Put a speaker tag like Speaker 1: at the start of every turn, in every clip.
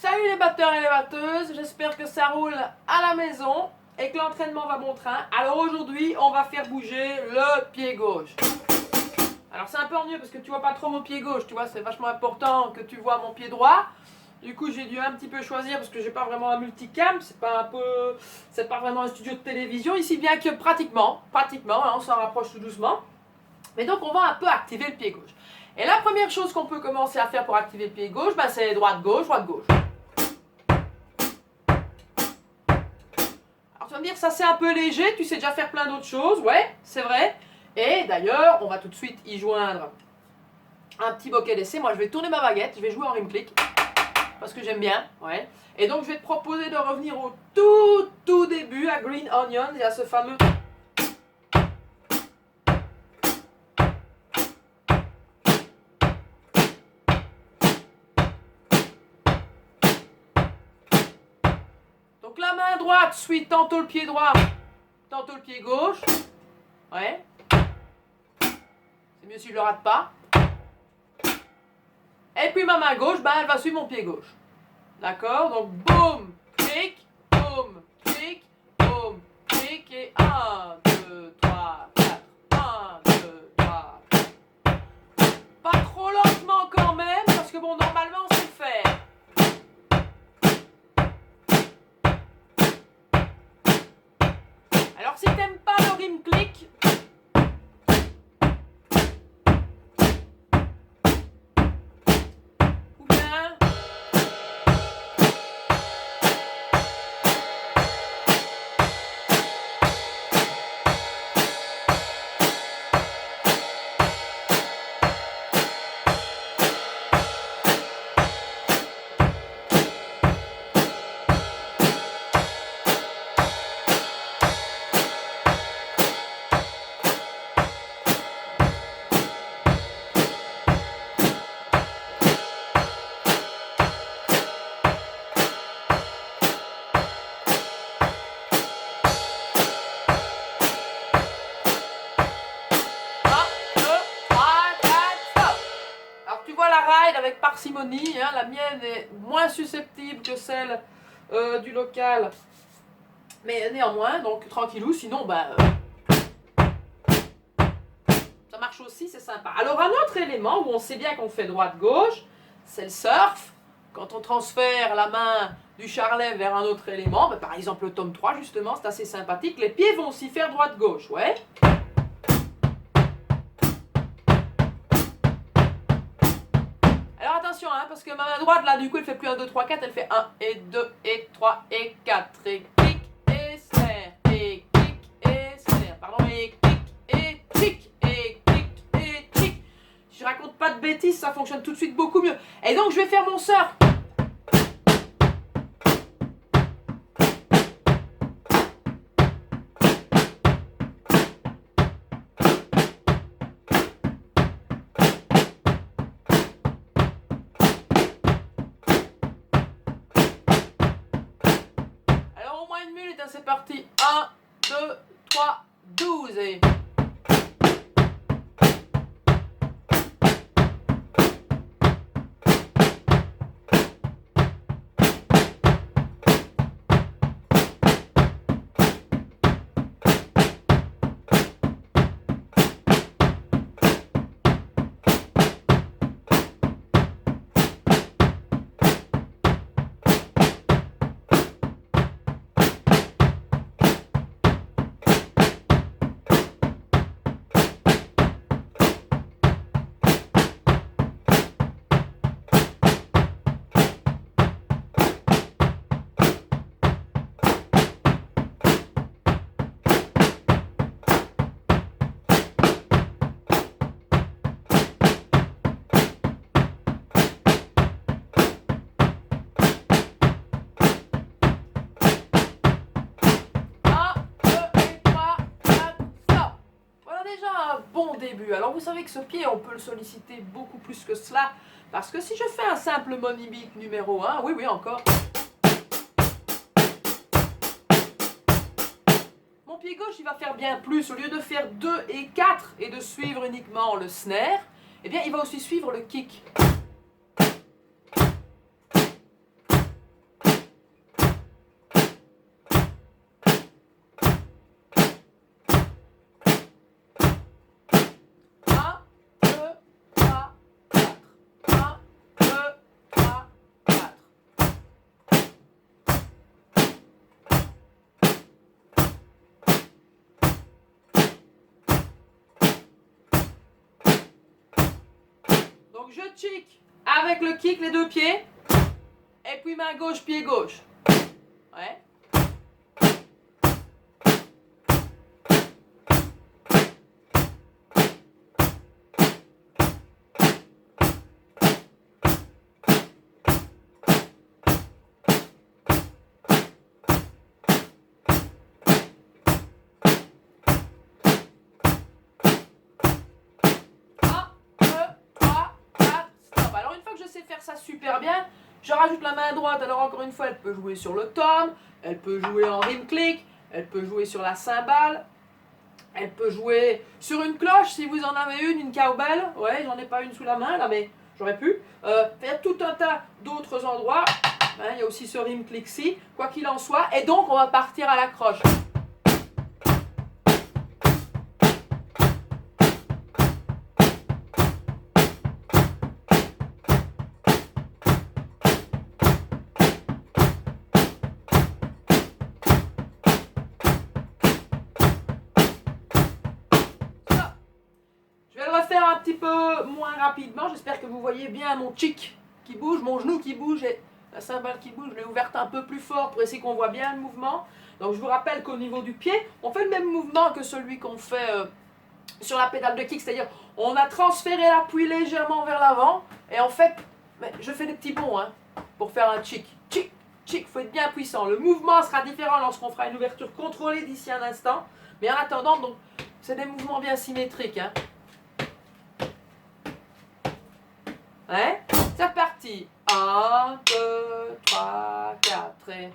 Speaker 1: Salut les batteurs et les batteuses, j'espère que ça roule à la maison et que l'entraînement va bon train. Alors aujourd'hui, on va faire bouger le pied gauche. Alors c'est un peu ennuyeux parce que tu vois pas trop mon pied gauche, tu vois, c'est vachement important que tu vois mon pied droit. Du coup, j'ai dû un petit peu choisir parce que j'ai pas vraiment un multicam, c'est pas vraiment un studio de télévision ici, bien que pratiquement, hein, on s'en rapproche tout doucement. Mais donc on va un peu activer le pied gauche. Et la première chose qu'on peut commencer à faire pour activer le pied gauche, c'est droite-gauche, droite-gauche. Alors tu vas me dire, ça c'est un peu léger, tu sais déjà faire plein d'autres choses, ouais, c'est vrai. Et d'ailleurs, on va tout de suite y joindre un petit bokeh d'essai. Moi je vais tourner ma baguette, je vais jouer en rim click, parce que j'aime bien, ouais. Et donc je vais te proposer de revenir au tout début à Green Onion, il y a ce fameux... Donc la main droite suit tantôt le pied droit, tantôt le pied gauche. Ouais. C'est mieux si je le rate pas. Et puis ma main gauche, elle va suivre mon pied gauche. D'accord? Donc boum, clic, boum, clic, boum, clic et 1, 2, 3, 4. 1, 2, 3, 4. Pas trop lentement quand même, parce que bon, normalement on sait le faire. Alors si t'aimes pas le rim click, ou bien avec parcimonie, hein. La mienne est moins susceptible que celle du local, mais néanmoins, donc tranquillou, sinon ça marche aussi, c'est sympa. Alors un autre élément où on sait bien qu'on fait droite-gauche, c'est le surf. Quand on transfère la main du charlet vers un autre élément, par exemple le tome 3 justement, c'est assez sympathique, les pieds vont aussi faire droite-gauche, ouais. Attention, hein, parce que ma main droite, là, du coup, elle fait plus 1, 2, 3, 4, elle fait 1, et 2, et 3, et 4, et clic, et serre, et clic, et serre, pardon, et clic, et clic, et clic, et clic. Si je raconte pas de bêtises, ça fonctionne tout de suite beaucoup mieux. Et donc, je vais faire mon surf. C'est parti, 1, 2, 3, 12 et... Bon début. Alors vous savez que ce pied, on peut le solliciter beaucoup plus que cela, parce que si je fais un simple money beat numéro 1, oui encore, mon pied gauche il va faire bien plus. Au lieu de faire 2 et 4 et de suivre uniquement le snare, eh bien il va aussi suivre le kick. Donc je chick avec le kick, les deux pieds. Et puis main gauche, pied gauche. Ouais. Faire ça super bien, je rajoute la main droite. Alors encore une fois, elle peut jouer sur le tom, elle peut jouer en rime click, elle peut jouer sur la cymbale, elle peut jouer sur une cloche si vous en avez une cowbell. Ouais, j'en ai pas une sous la main là, mais j'aurais pu faire tout un tas d'autres endroits. Hein, il y a aussi ce rime click-ci, quoi qu'il en soit. Et donc on va partir à la croche. Un petit peu moins rapidement, j'espère que vous voyez bien mon chick qui bouge, mon genou qui bouge et la cymbale qui bouge. Je l'ai ouverte un peu plus fort pour essayer qu'on voit bien le mouvement. Donc je vous rappelle qu'au niveau du pied, on fait le même mouvement que celui qu'on fait sur la pédale de kick, c'est-à-dire on a transféré l'appui légèrement vers l'avant et en fait, je fais des petits bonds pour faire un chick, chick, chick. Il faut être bien puissant. Le mouvement sera différent lorsqu'on fera une ouverture contrôlée d'ici un instant, mais en attendant, donc c'est des mouvements bien symétriques. Ouais, c'est reparti. 1, 2, 3, 4 et...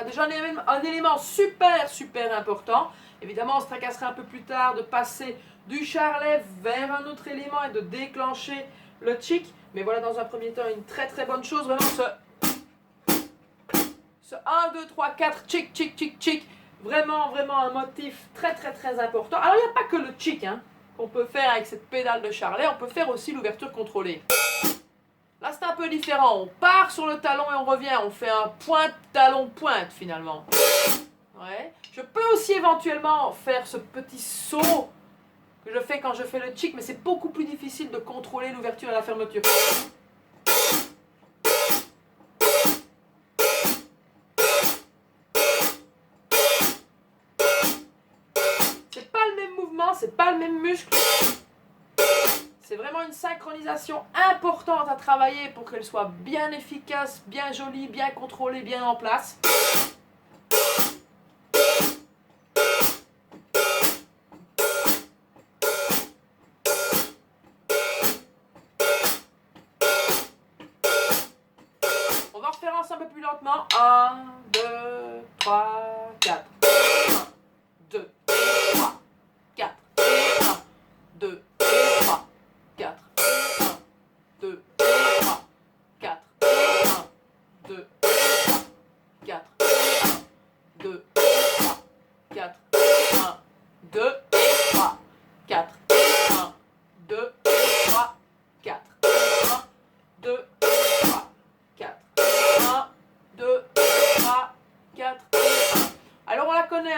Speaker 1: Déjà un élément super important. Évidemment, on se tracassera un peu plus tard de passer du charlet vers un autre élément et de déclencher le chick. Mais voilà, dans un premier temps, une très bonne chose. Vraiment ce 1, 2, 3, 4, chick, chick, chick, chick. Vraiment un motif très important. Alors, il n'y a pas que le chick qu'on peut faire avec cette pédale de charlet. On peut faire aussi l'ouverture contrôlée. Là, c'est un peu différent. On part sur le talon et on revient. On fait un pointe, talon, pointe, finalement. Ouais. Je peux aussi éventuellement faire ce petit saut que je fais quand je fais le chick, mais c'est beaucoup plus difficile de contrôler l'ouverture et la fermeture. C'est pas le même mouvement, c'est pas le même muscle. C'est vraiment une synchronisation importante à travailler pour qu'elle soit bien efficace, bien jolie, bien contrôlée, bien en place. On va refaire ensemble un peu plus lentement. 1, 2, 3, 4. 1, 2, 3, 4. 1, 2, 3, 4. 1, 2, 3, 4. 1, 2, 3, 4. 1, 2, 3, 4. 1, 2, 3, 4. 1, 2, 3, 4. 1, 2, 3, 4. 1, 2, 3, 4 et 1. Alors on la connaît,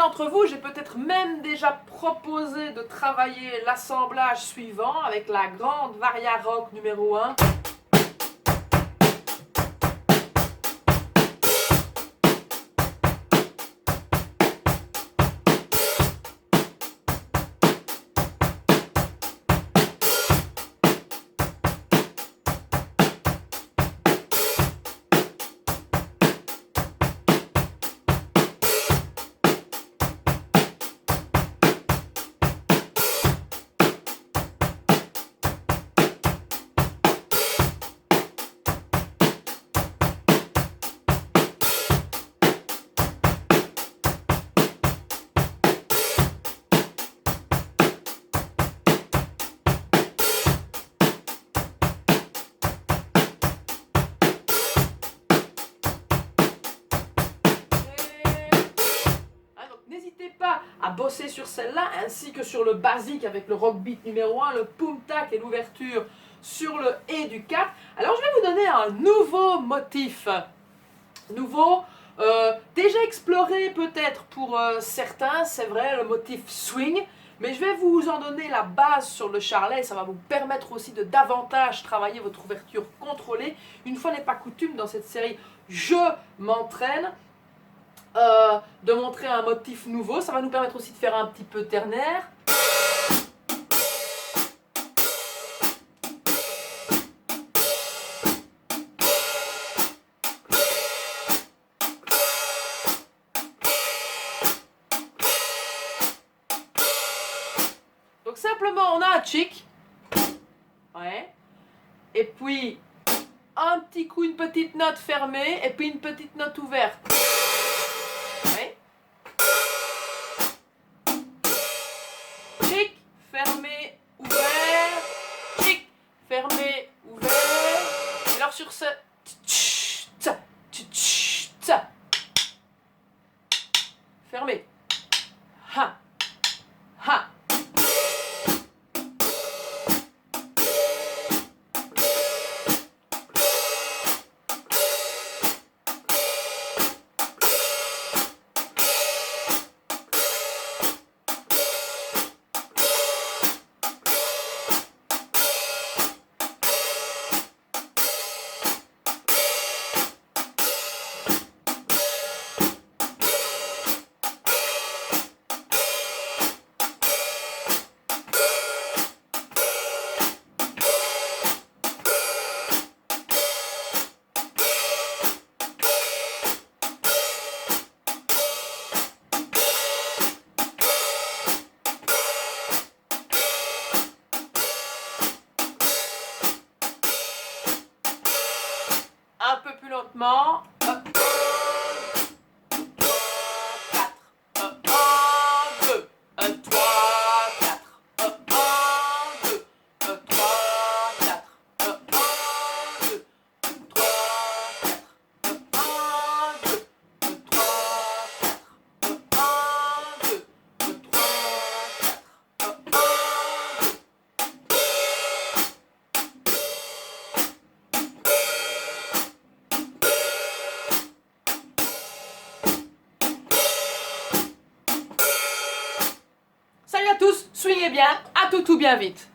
Speaker 1: d'entre vous, j'ai peut-être même déjà proposé de travailler l'assemblage suivant avec la grande Variarock numéro 1. N'hésitez pas à bosser sur celle-là ainsi que sur le basique avec le rock beat numéro 1, le pum tac et l'ouverture sur le et du 4. Alors je vais vous donner un nouveau motif. Nouveau, déjà exploré peut-être pour certains, c'est vrai, le motif swing. Mais je vais vous en donner la base sur le charlet, ça va vous permettre aussi de davantage travailler votre ouverture contrôlée. Une fois n'est pas coutume dans cette série, je m'entraîne. De montrer un motif nouveau, ça va nous permettre aussi de faire un petit peu ternaire. Donc simplement on a un chick, ouais, et puis un petit coup, une petite note fermée, et puis une petite note ouverte. Ouais. Chic, fermé, ouvert, chic, fermé, ouvert. Et alors sur ce, fermé, ha, ha. Un peu plus lentement. 1, 2, 3, 4. 1, 2, 3, 4. 1, 2, 3, 4. 1, 2, 3, 4. 1, 2, 3, 4. Salut à tous, swingez bien, à tout bien vite.